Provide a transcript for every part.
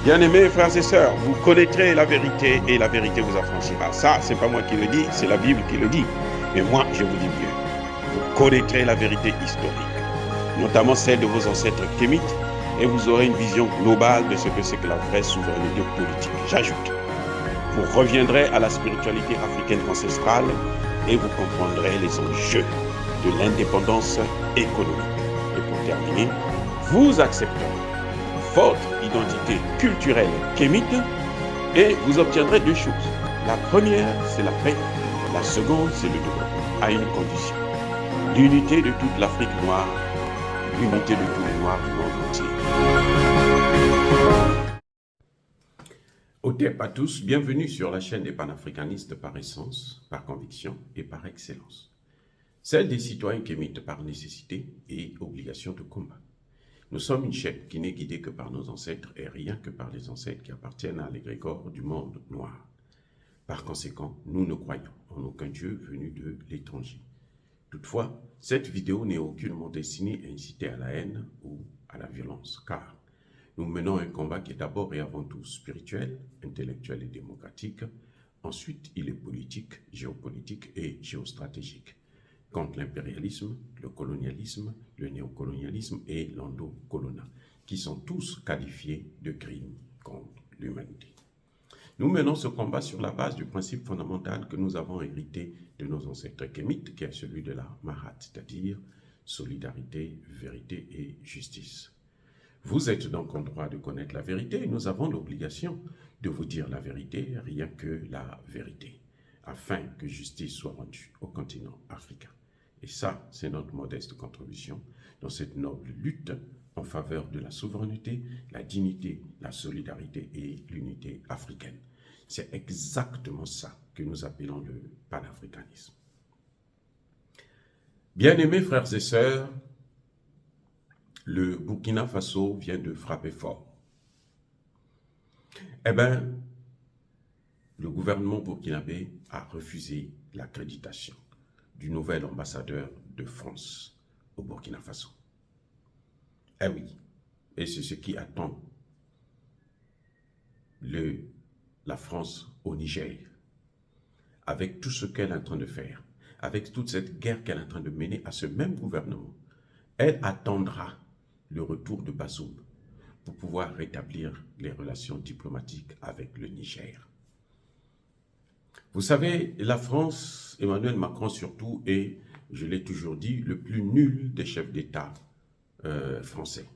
Bien-aimés frères et sœurs, vous connaîtrez la vérité et la vérité vous affranchira. Ça, c'est pas moi qui le dis, c'est la Bible qui le dit. Mais moi, je vous dis mieux. Vous connaîtrez la vérité historique, notamment celle de vos ancêtres kémites, et vous aurez une vision globale de ce que c'est que la vraie souveraineté politique. J'ajoute, vous reviendrez à la spiritualité africaine ancestrale et vous comprendrez les enjeux de l'indépendance économique. Et pour terminer, vous accepterez votre identité culturelle kémite et vous obtiendrez deux choses. La première, c'est la paix. La seconde, c'est le développement, à une condition. L'unité de toute l'Afrique noire, l'unité de tous les Noirs du monde entier. Otep à tous, bienvenue sur la chaîne des panafricanistes par essence, par conviction et par excellence. Celle des citoyens kémites par nécessité et obligation de combat. Nous sommes une chaîne qui n'est guidée que par nos ancêtres et rien que par les ancêtres qui appartiennent à l'égrégore du monde noir. Par conséquent, nous ne croyons en aucun Dieu venu de l'étranger. Toutefois, cette vidéo n'est aucunement destinée à inciter à la haine ou à la violence, car nous menons un combat qui est d'abord et avant tout spirituel, intellectuel et démocratique. Ensuite, il est politique, géopolitique et géostratégique, contre l'impérialisme, le colonialisme, le néocolonialisme et l'endocolonat, qui sont tous qualifiés de crimes contre l'humanité. Nous menons ce combat sur la base du principe fondamental que nous avons hérité de nos ancêtres kémites, qui est celui de la Mahat, c'est-à-dire solidarité, vérité et justice. Vous êtes donc en droit de connaître la vérité et nous avons l'obligation de vous dire la vérité, rien que la vérité, afin que justice soit rendue au continent africain. Et ça, c'est notre modeste contribution dans cette noble lutte en faveur de la souveraineté, la dignité, la solidarité et l'unité africaine. C'est exactement ça que nous appelons le panafricanisme. Bien-aimés frères et sœurs, le Burkina Faso vient de frapper fort. Eh bien, le gouvernement burkinabé a refusé l'accréditation du nouvel ambassadeur de France au Burkina Faso. Eh oui, et c'est ce qui attend la France au Niger, avec tout ce qu'elle est en train de faire, avec toute cette guerre qu'elle est en train de mener à ce même gouvernement. Elle attendra le retour de Bazoum pour pouvoir rétablir les relations diplomatiques avec le Niger. Vous savez, la France, Emmanuel Macron surtout, est, je l'ai toujours dit, le plus nul des chefs d'État français.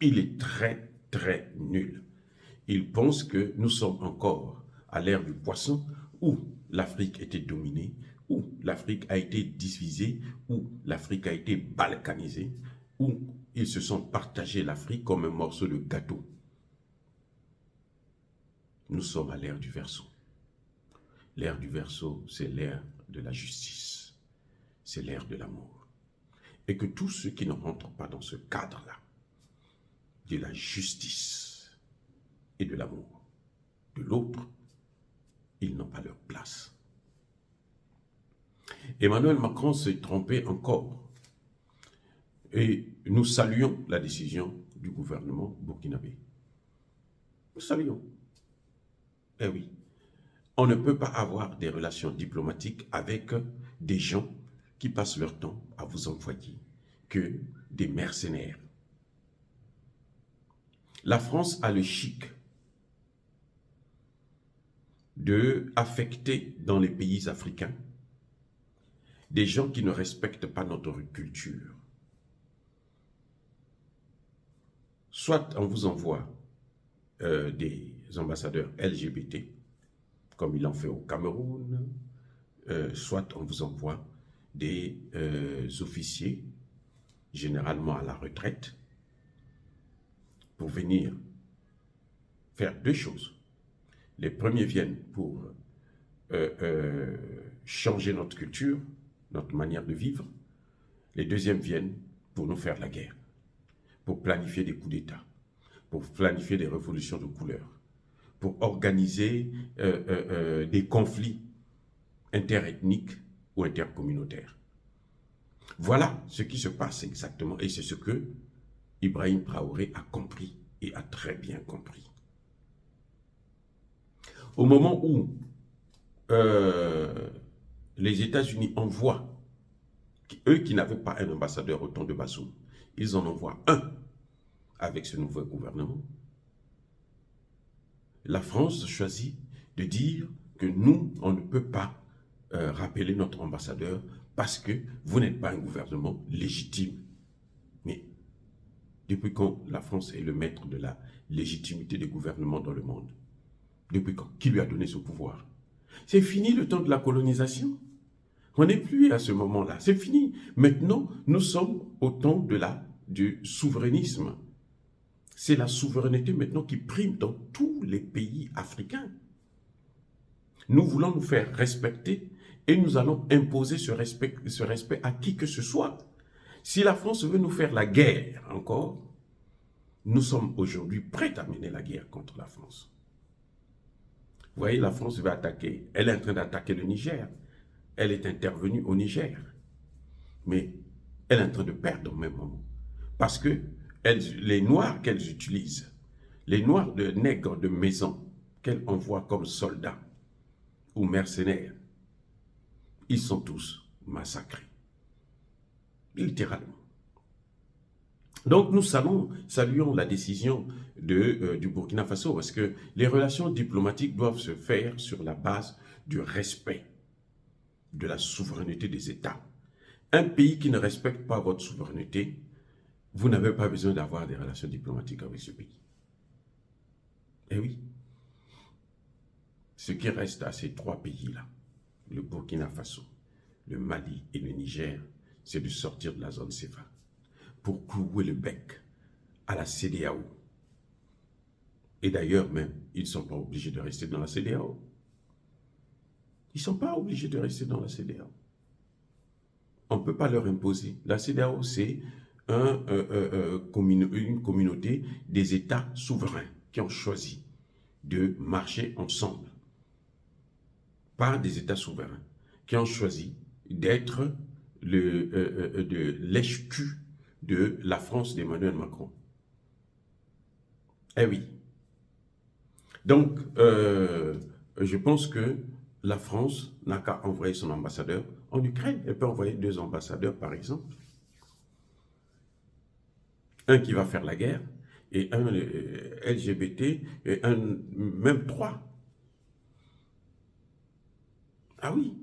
Il est très, très nul. Il pense que nous sommes encore à l'ère du poisson, où l'Afrique était dominée, où l'Afrique a été divisée, où l'Afrique a été balkanisée, où ils se sont partagés l'Afrique comme un morceau de gâteau. Nous sommes à l'ère du Verseau. L'ère du Verseau, c'est l'ère de la justice, c'est l'ère de l'amour. Et que tous ceux qui ne rentrent pas dans ce cadre-là, de la justice et de l'amour de l'autre, ils n'ont pas leur place. Emmanuel Macron s'est trompé encore. Et nous saluons la décision du gouvernement burkinabé. Nous saluons. Eh oui. On ne peut pas avoir des relations diplomatiques avec des gens qui passent leur temps à vous envoyer que des mercenaires. La France a le chic de affecter dans les pays africains des gens qui ne respectent pas notre culture. Soit on vous envoie des ambassadeurs LGBT, comme il en fait au Cameroun, soit on vous envoie des officiers, généralement à la retraite, pour venir faire deux choses. Les premiers viennent pour changer notre culture, notre manière de vivre. Les deuxièmes viennent pour nous faire la guerre, pour planifier des coups d'État, pour planifier des révolutions de couleur, pour organiser des conflits interethniques ou intercommunautaires. Voilà ce qui se passe exactement et c'est ce que Ibrahim Traoré a compris et a très bien compris. Au moment où les États-Unis envoient, eux qui n'avaient pas un ambassadeur au temps de Bazoum, ils en envoient un avec ce nouveau gouvernement. La France choisit de dire que nous, on ne peut pas rappeler notre ambassadeur parce que vous n'êtes pas un gouvernement légitime. Mais depuis quand la France est le maître de la légitimité des gouvernements dans le monde? Depuis quand? Qui lui a donné ce pouvoir? C'est fini le temps de la colonisation. On n'est plus à ce moment-là. C'est fini. Maintenant, nous sommes au temps du souverainisme. C'est la souveraineté maintenant qui prime dans tous les pays africains. Nous voulons nous faire respecter et nous allons imposer ce respect à qui que ce soit. Si la France veut nous faire la guerre encore, nous sommes aujourd'hui prêts à mener la guerre contre la France. Vous voyez, la France va attaquer. Elle est en train d'attaquer le Niger. Elle est intervenue au Niger. Mais elle est en train de perdre au même moment. Parce que les Noirs qu'elles utilisent, les Noirs de nègres de maison qu'elles envoient comme soldats ou mercenaires, ils sont tous massacrés. Littéralement. Donc nous saluons la décision du Burkina Faso parce que les relations diplomatiques doivent se faire sur la base du respect de la souveraineté des États. Un pays qui ne respecte pas votre souveraineté, vous n'avez pas besoin d'avoir des relations diplomatiques avec ce pays. Eh oui. Ce qui reste à ces trois pays-là, le Burkina Faso, le Mali et le Niger, c'est de sortir de la zone CFA pour clouer le bec à la CEDEAO. Et d'ailleurs même, ils ne sont pas obligés de rester dans la CEDEAO. Ils ne sont pas obligés de rester dans la CEDEAO. On ne peut pas leur imposer. La CEDEAO, c'est une communauté des États souverains qui ont choisi de marcher ensemble. Pas des États souverains qui ont choisi d'être de lèche-cul de la France d'Emmanuel Macron. Eh oui. Donc, je pense que la France n'a qu'à envoyer son ambassadeur en Ukraine. Elle peut envoyer 2 ambassadeurs, par exemple. Un qui va faire la guerre, et un LGBT, et même 3. Ah oui.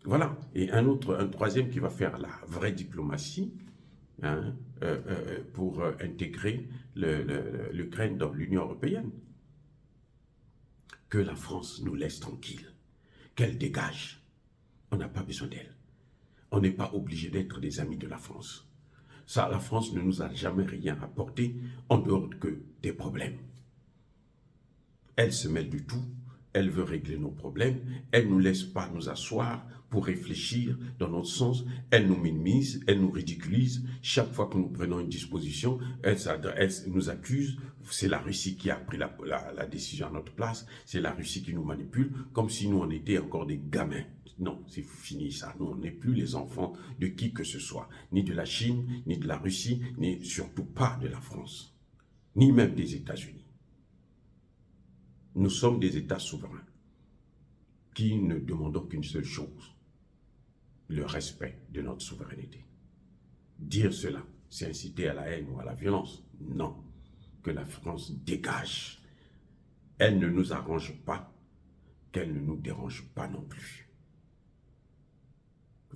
Voilà. Et un troisième qui va faire la vraie diplomatie, hein, pour intégrer l'Ukraine dans l'Union européenne. Que la France nous laisse tranquille, qu'elle dégage. On n'a pas besoin d'elle. On n'est pas obligé d'être des amis de la France. Ça, la France ne nous a jamais rien apporté en dehors que des problèmes. Elle se mêle du tout, elle veut régler nos problèmes, elle ne nous laisse pas nous asseoir pour réfléchir dans notre sens, elle nous minimise, elle nous ridiculise. Chaque fois que nous prenons une disposition, elle nous accuse. C'est la Russie qui a pris la décision à notre place, c'est la Russie qui nous manipule, comme si nous on était encore des gamins. Non, c'est fini ça. Nous, on n'est plus les enfants de qui que ce soit, ni de la Chine, ni de la Russie, ni surtout pas de la France, ni même des États-Unis. Nous sommes des États souverains qui ne demandons qu'une seule chose, le respect de notre souveraineté. Dire cela, c'est inciter à la haine ou à la violence. Non, que la France dégage. Elle ne nous arrange pas, qu'elle ne nous dérange pas non plus.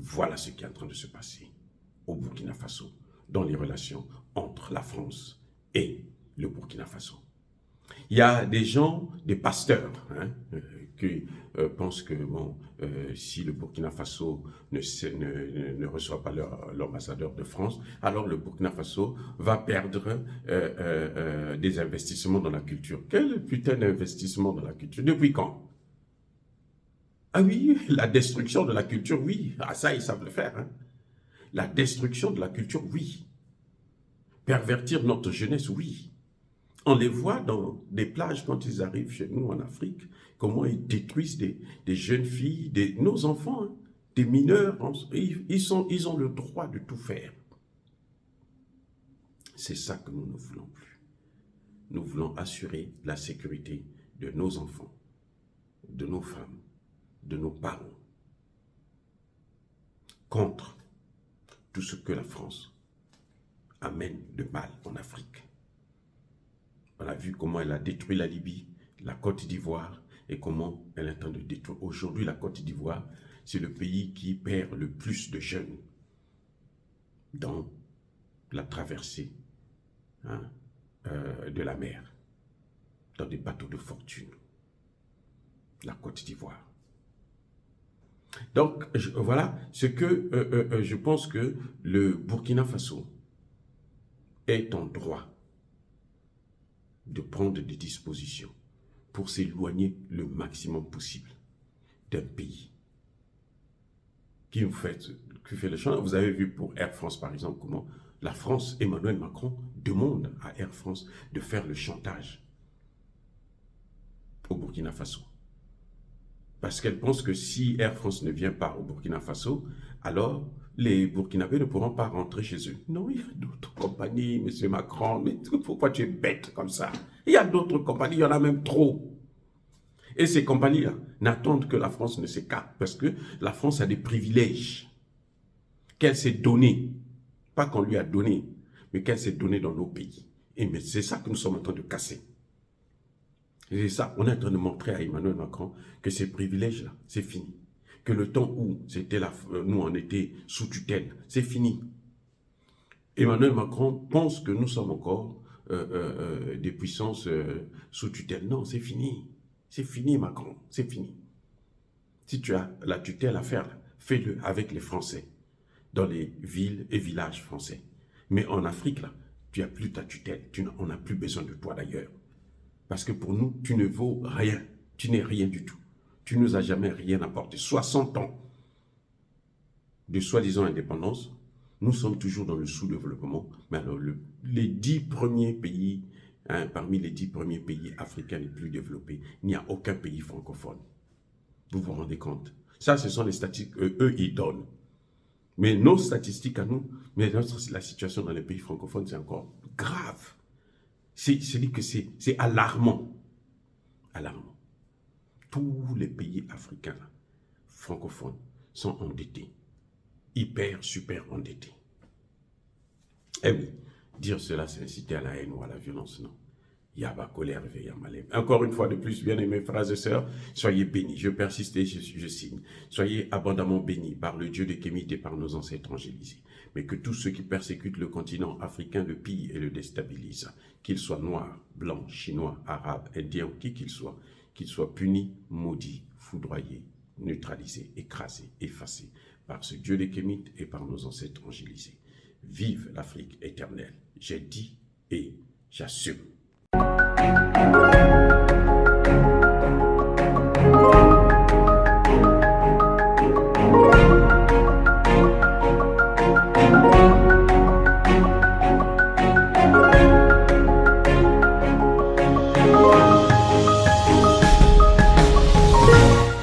Voilà ce qui est en train de se passer au Burkina Faso, dans les relations entre la France et le Burkina Faso. Il y a des gens, des pasteurs, hein, qui pensent que bon, si le Burkina Faso ne reçoit pas l'ambassadeur de France, alors le Burkina Faso va perdre des investissements dans la culture. Quel putain d'investissement dans la culture? Depuis quand? Ah oui, la destruction de la culture, oui. Ah ça, ils savent le faire. Hein. La destruction de la culture, oui. Pervertir notre jeunesse, oui. On les voit dans des plages quand ils arrivent chez nous en Afrique, comment ils détruisent des jeunes filles, nos enfants, hein, des mineurs. Ils ont le droit de tout faire. C'est ça que nous ne voulons plus. Nous voulons assurer la sécurité de nos enfants, de nos femmes, de nos parents, contre tout ce que la France amène de mal en Afrique. On a vu comment elle a détruit la Libye, la Côte d'Ivoire, et comment elle est en train de détruire. Aujourd'hui, la Côte d'Ivoire, c'est le pays qui perd le plus de jeunes dans la traversée de la mer, dans des bateaux de fortune. La Côte d'Ivoire. Donc, voilà ce que je pense que le Burkina Faso est en droit de prendre des dispositions pour s'éloigner le maximum possible d'un pays qui fait le champ. Vous avez vu pour Air France, par exemple, comment la France, Emmanuel Macron, demande à Air France de faire le chantage au Burkina Faso. Parce qu'elle pense que si Air France ne vient pas au Burkina Faso, alors les Burkinabés ne pourront pas rentrer chez eux. Non, il y a d'autres compagnies, M. Macron, mais pourquoi tu es bête comme ça? Il y a d'autres compagnies, il y en a même trop. Et ces compagnies-là n'attendent que la France ne s'écarte, parce que la France a des privilèges qu'elle s'est donnés, pas qu'on lui a donné, mais qu'elle s'est donnée dans nos pays. Et c'est ça que nous sommes en train de casser. Et c'est ça, on est en train de montrer à Emmanuel Macron que ces privilèges-là, c'est fini. Que le temps où nous on était sous tutelle, c'est fini. Emmanuel Macron pense que nous sommes encore des puissances sous tutelle. Non, c'est fini. C'est fini, Macron, c'est fini. Si tu as la tutelle à faire, fais-le avec les Français, dans les villes et villages français. Mais en Afrique, là, tu n'as plus ta tutelle, on n'a plus besoin de toi d'ailleurs. Parce que pour nous, tu ne vaux rien, tu n'es rien du tout. Tu ne nous as jamais rien apporté. 60 ans de soi-disant indépendance, nous sommes toujours dans le sous-développement. Mais alors, les 10 premiers pays, parmi les 10 premiers pays africains les plus développés, il n'y a aucun pays francophone. Vous vous rendez compte? Ça, ce sont les statistiques eux, ils donnent. Mais nos statistiques à nous, mais la situation dans les pays francophones, c'est encore grave. C'est alarmant. Alarmant. Tous les pays africains francophones sont endettés. Hyper, super endettés. Eh oui, dire cela, c'est inciter à la haine ou à la violence, non. Yaba, colère, veille, malais. Encore une fois de plus, bien-aimés frères et sœurs, soyez bénis. Je persiste et je signe. Soyez abondamment bénis par le Dieu de Kémite et par nos ancêtres angélisés. Mais que tous ceux qui persécutent le continent africain le pillent et le déstabilisent, qu'ils soient noirs, blancs, chinois, arabes, indiens, qui qu'ils soient punis, maudits, foudroyés, neutralisés, écrasés, effacés par ce Dieu de Kémite et par nos ancêtres angélisés. Vive l'Afrique éternelle. J'ai dit et j'assume.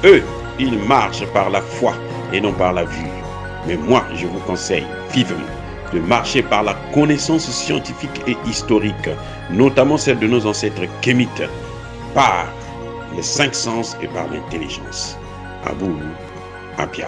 Eux, ils marchent par la foi et non par la vue. Mais moi, je vous conseille vivement de marcher par la connaissance scientifique et historique, notamment celle de nos ancêtres kémites, par les 5 sens et par l'intelligence. Abou Abia.